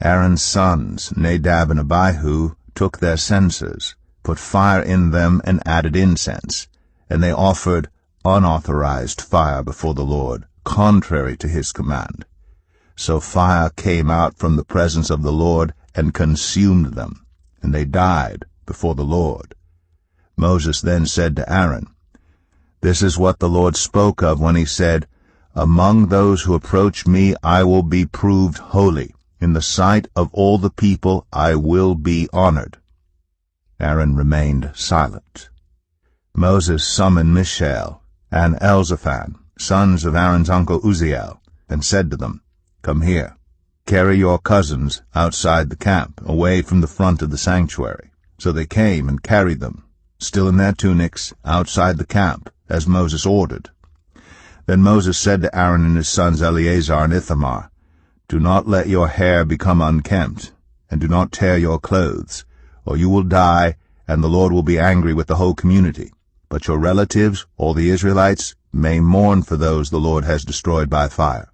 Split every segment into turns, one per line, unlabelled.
Aaron's sons, Nadab and Abihu, took their censers, put fire in them, and added incense, and they offered unauthorized fire before the Lord, contrary to his command. So fire came out from the presence of the Lord and consumed them, and they died before the Lord. Moses then said to Aaron, "This is what the Lord spoke of when he said, 'Among those who approach me I will be proved holy. In the sight of all the people I will be honored.'" Aaron remained silent. Moses summoned Mishael and Elzaphan, sons of Aaron's uncle Uzziel, and said to them, "Come here. Carry your cousins outside the camp, away from the front of the sanctuary." So they came and carried them, still in their tunics, outside the camp, as Moses ordered. Then Moses said to Aaron and his sons Eleazar and Ithamar, "Do not let your hair become unkempt, and do not tear your clothes, or you will die, and the Lord will be angry with the whole community. But your relatives, all the Israelites, may mourn for those the Lord has destroyed by fire.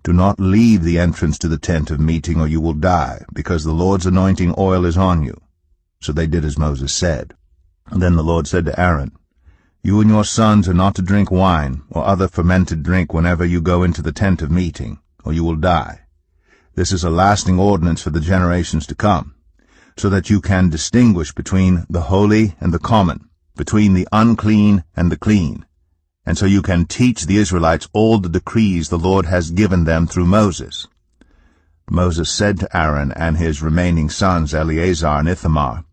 Do not leave the entrance to the tent of meeting, or you will die, because the Lord's anointing oil is on you." So they did as Moses said. And then the Lord said to Aaron, "You and your sons are not to drink wine or other fermented drink whenever you go into the tent of meeting, or you will die. This is a lasting ordinance for the generations to come, so that you can distinguish between the holy and the common, between the unclean and the clean, and so you can teach the Israelites all the decrees the Lord has given them through Moses." Moses said to Aaron and his remaining sons Eleazar and Ithamar,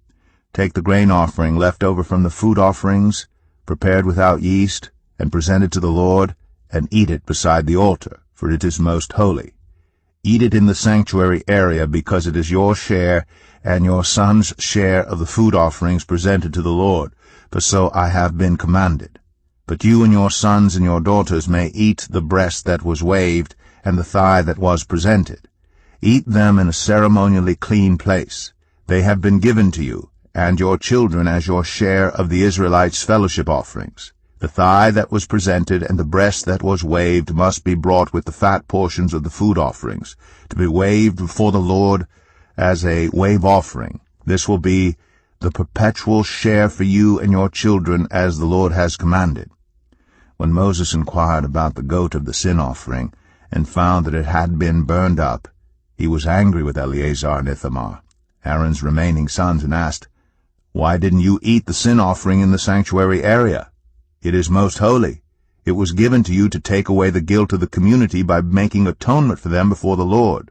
"Take the grain offering left over from the food offerings, prepared without yeast, and presented to the Lord, and eat it beside the altar, for it is most holy. Eat it in the sanctuary area, because it is your share and your son's share of the food offerings presented to the Lord, for so I have been commanded. But you and your sons and your daughters may eat the breast that was waved and the thigh that was presented. Eat them in a ceremonially clean place. They have been given to you, and your children as your share of the Israelites' fellowship offerings. The thigh that was presented and the breast that was waved must be brought with the fat portions of the food offerings, to be waved before the Lord as a wave offering. This will be the perpetual share for you and your children, as the Lord has commanded." When Moses inquired about the goat of the sin offering, and found that it had been burned up, he was angry with Eleazar and Ithamar, Aaron's remaining sons, and asked, "Why didn't you eat the sin offering in the sanctuary area? It is most holy. It was given to you to take away the guilt of the community by making atonement for them before the Lord.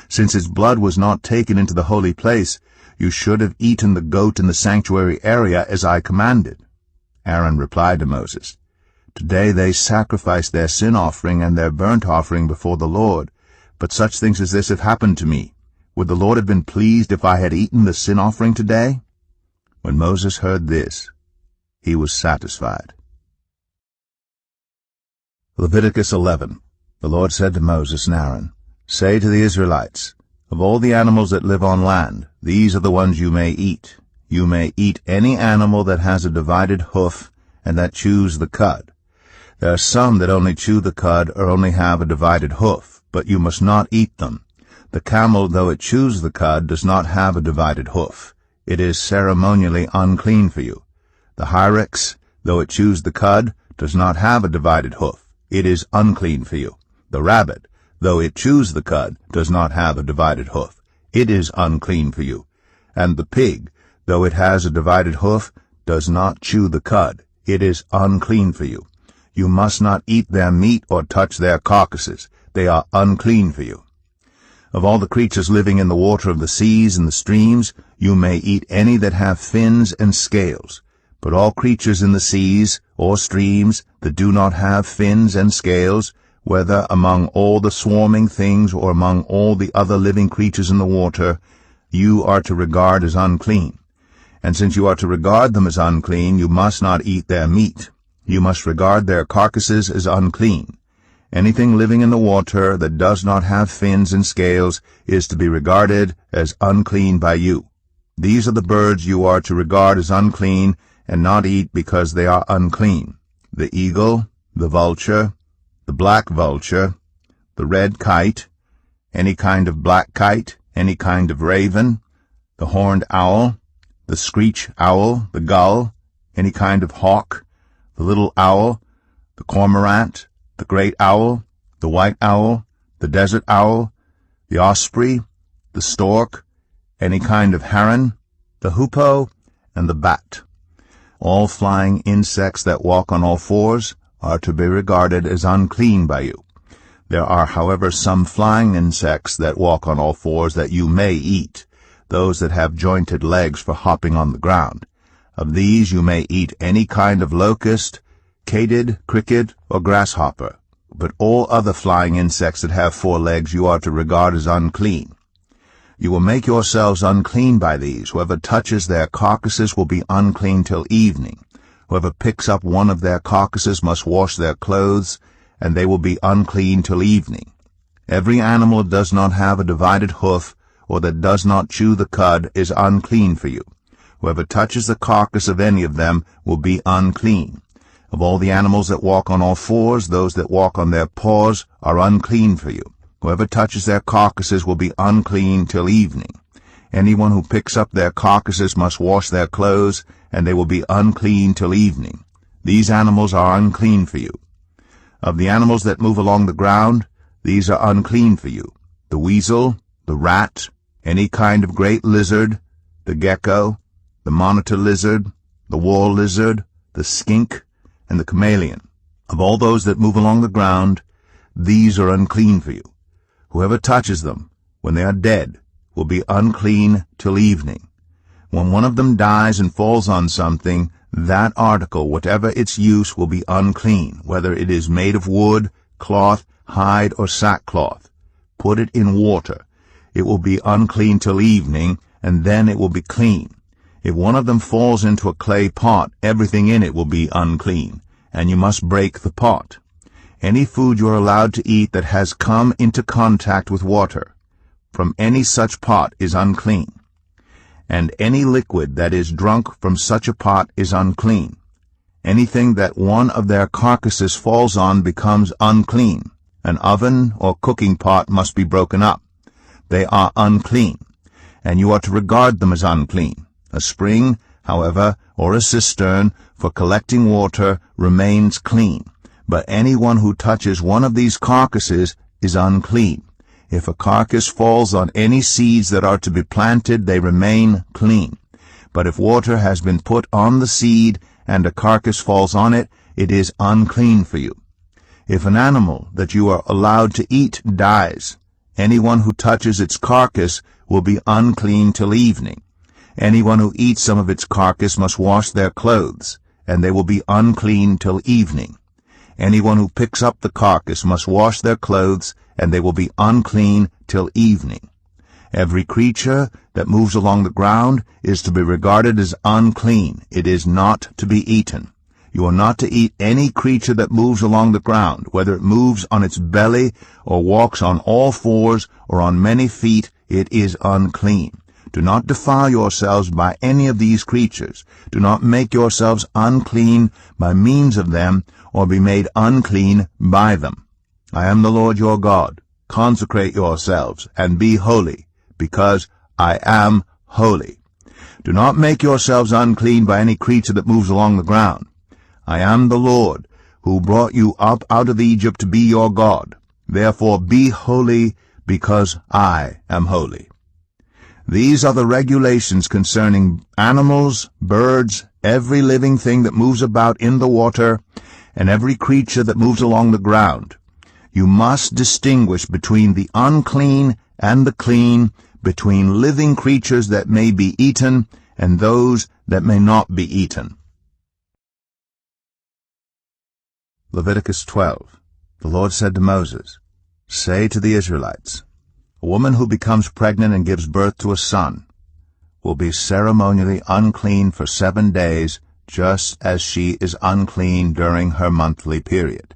Since its blood was not taken into the holy place, you should have eaten the goat in the sanctuary area as I commanded." Aaron replied to Moses, "Today they sacrifice their sin offering and their burnt offering before the Lord, but such things as this have happened to me. Would the Lord have been pleased if I had eaten the sin offering today?" When Moses heard this, he was satisfied. Leviticus 11. The Lord said to Moses and Aaron, "Say to the Israelites, of all the animals that live on land, these are the ones you may eat. You may eat any animal that has a divided hoof and that chews the cud. There are some that only chew the cud or only have a divided hoof, but you must not eat them. The camel, though it chews the cud, does not have a divided hoof. It is ceremonially unclean for you. The hyrax, though it chews the cud, does not have a divided hoof. It is unclean for you. The rabbit, though it chews the cud, does not have a divided hoof. It is unclean for you. And the pig, though it has a divided hoof, does not chew the cud. It is unclean for you. You must not eat their meat or touch their carcasses. They are unclean for you. Of all the creatures living in the water of the seas and the streams, you may eat any that have fins and scales. But all creatures in the seas or streams that do not have fins and scales, whether among all the swarming things or among all the other living creatures in the water, you are to regard as unclean. And since you are to regard them as unclean, you must not eat their meat. You must regard their carcasses as unclean. Anything living in the water that does not have fins and scales is to be regarded as unclean by you. These are the birds you are to regard as unclean and not eat because they are unclean: the eagle, the vulture, the black vulture, the red kite, any kind of black kite, any kind of raven, the horned owl, the screech owl, the gull, any kind of hawk, the little owl, the cormorant, the great owl, the white owl, the desert owl, the osprey, the stork, any kind of heron, the hoopoe, and the bat. All flying insects that walk on all fours are to be regarded as unclean by you. There are, however, some flying insects that walk on all fours that you may eat, those that have jointed legs for hopping on the ground. Of these you may eat any kind of locust, katyd, cricket, or grasshopper. But all other flying insects that have 4 legs you are to regard as unclean. You will make yourselves unclean by these. Whoever touches their carcasses will be unclean till evening. Whoever picks up one of their carcasses must wash their clothes, and they will be unclean till evening. Every animal that does not have a divided hoof, or that does not chew the cud, is unclean for you. Whoever touches the carcass of any of them will be unclean. Of all the animals that walk on all fours, those that walk on their paws are unclean for you. Whoever touches their carcasses will be unclean till evening. Anyone who picks up their carcasses must wash their clothes, and they will be unclean till evening. These animals are unclean for you. Of the animals that move along the ground, these are unclean for you: the weasel, the rat, any kind of great lizard, the gecko, the monitor lizard, the wall lizard, the skink, and the chameleon. Of all those that move along the ground, these are unclean for you. Whoever touches them, when they are dead, will be unclean till evening. When one of them dies and falls on something, that article, whatever its use, will be unclean, whether it is made of wood, cloth, hide, or sackcloth. Put it in water. It will be unclean till evening, and then it will be clean. If one of them falls into a clay pot, everything in it will be unclean, and you must break the pot. Any food you are allowed to eat that has come into contact with water from any such pot is unclean, and any liquid that is drunk from such a pot is unclean. Anything that one of their carcasses falls on becomes unclean. An oven or cooking pot must be broken up. They are unclean, and you are to regard them as unclean. A spring, however, or a cistern for collecting water remains clean, but anyone who touches one of these carcasses is unclean. If a carcass falls on any seeds that are to be planted, they remain clean. But if water has been put on the seed and a carcass falls on it, it is unclean for you. If an animal that you are allowed to eat dies, anyone who touches its carcass will be unclean till evening. Anyone who eats some of its carcass must wash their clothes, and they will be unclean till evening. Anyone who picks up the carcass must wash their clothes, and they will be unclean till evening. Every creature that moves along the ground is to be regarded as unclean. It is not to be eaten. You are not to eat any creature that moves along the ground, whether it moves on its belly or walks on all fours or on many feet. It is unclean. Do not defile yourselves by any of these creatures. Do not make yourselves unclean by means of them, or be made unclean by them. I am the Lord your God. Consecrate yourselves, and be holy, because I am holy. Do not make yourselves unclean by any creature that moves along the ground. I am the Lord, who brought you up out of Egypt to be your God. Therefore be holy, because I am holy. These are the regulations concerning animals, birds, every living thing that moves about in the water, and every creature that moves along the ground. You must distinguish between the unclean and the clean, between living creatures that may be eaten and those that may not be eaten. Leviticus 12. The Lord said to Moses, "Say to the Israelites, a woman who becomes pregnant and gives birth to a son will be ceremonially unclean for 7 days, just as she is unclean during her monthly period.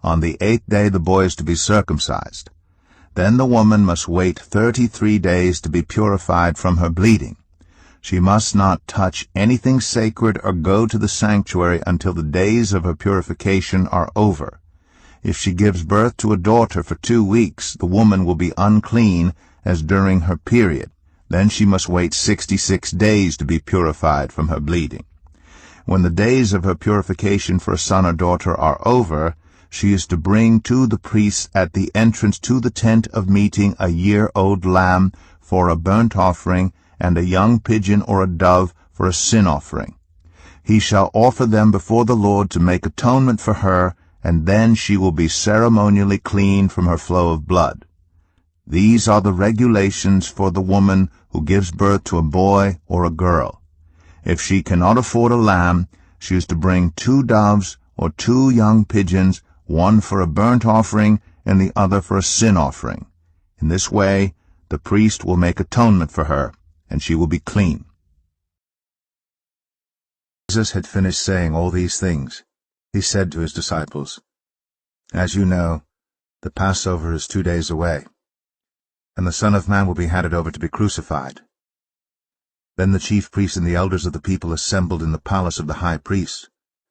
On the 8th day the boy is to be circumcised. Then the woman must wait 33 days to be purified from her bleeding. She must not touch anything sacred or go to the sanctuary until the days of her purification are over. If she gives birth to a daughter for 2 weeks, the woman will be unclean as during her period. Then she must wait 66 days to be purified from her bleeding. When the days of her purification for a son or daughter are over, she is to bring to the priest at the entrance to the tent of meeting a year-old lamb for a burnt offering, and a young pigeon or a dove for a sin offering. He shall offer them before the Lord to make atonement for her, and then she will be ceremonially clean from her flow of blood. These are the regulations for the woman who gives birth to a boy or a girl. If she cannot afford a lamb, she is to bring 2 doves or 2 young pigeons, one for a burnt offering and the other for a sin offering. In this way, the priest will make atonement for her, and she will be clean. Jesus had finished saying all these things. He said to his disciples, "As you know, the Passover is 2 days away, and the Son of Man will be handed over to be crucified." Then the chief priests and the elders of the people assembled in the palace of the high priest,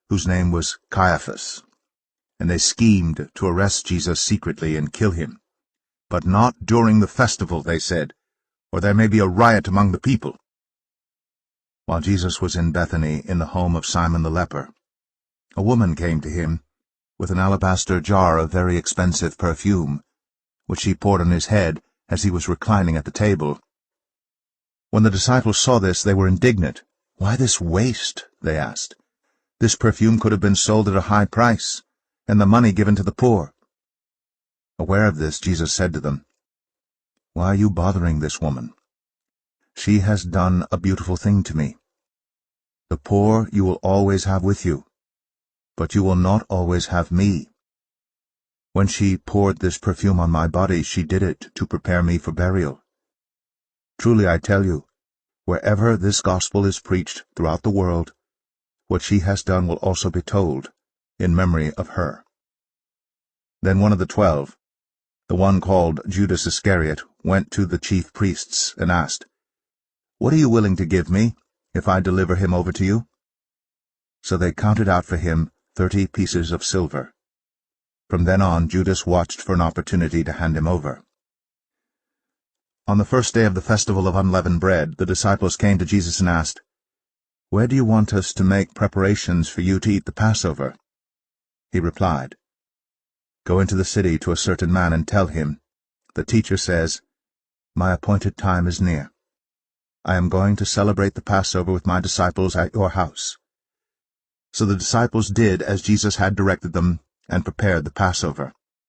whose name was Caiaphas, and they schemed to arrest Jesus secretly and kill him. "But not during the festival," they said, "or there may be a riot among the people." While Jesus was in Bethany in the home of Simon the leper, a woman came to him with an alabaster jar of very expensive perfume, which she poured on his head as he was reclining at the table. When the disciples saw this, they were indignant. "Why this waste?" they asked. "This perfume could have been sold at a high price, and the money given to the poor." Aware of this, Jesus said to them, "Why are you bothering this woman? She has done a beautiful thing to me. The poor you will always have with you, but you will not always have me. When she poured this perfume on my body, she did it to prepare me for burial. Truly I tell you, wherever this gospel is preached throughout the world, what she has done will also be told in memory of her." Then one of the 12, the one called Judas Iscariot, went to the chief priests and asked, "What are you willing to give me if I deliver him over to you?" So they counted out for him 30 pieces of silver. From then on, Judas watched for an opportunity to hand him over. On the first day of the festival of unleavened bread, the disciples came to Jesus and asked, "Where do you want us to make preparations for you to eat the Passover?" He replied, "Go into the city to a certain man and tell him, 'The teacher says, my appointed time is near. I am going to celebrate the Passover with my disciples at your house.'" So the disciples did as Jesus had directed them and prepared the Passover.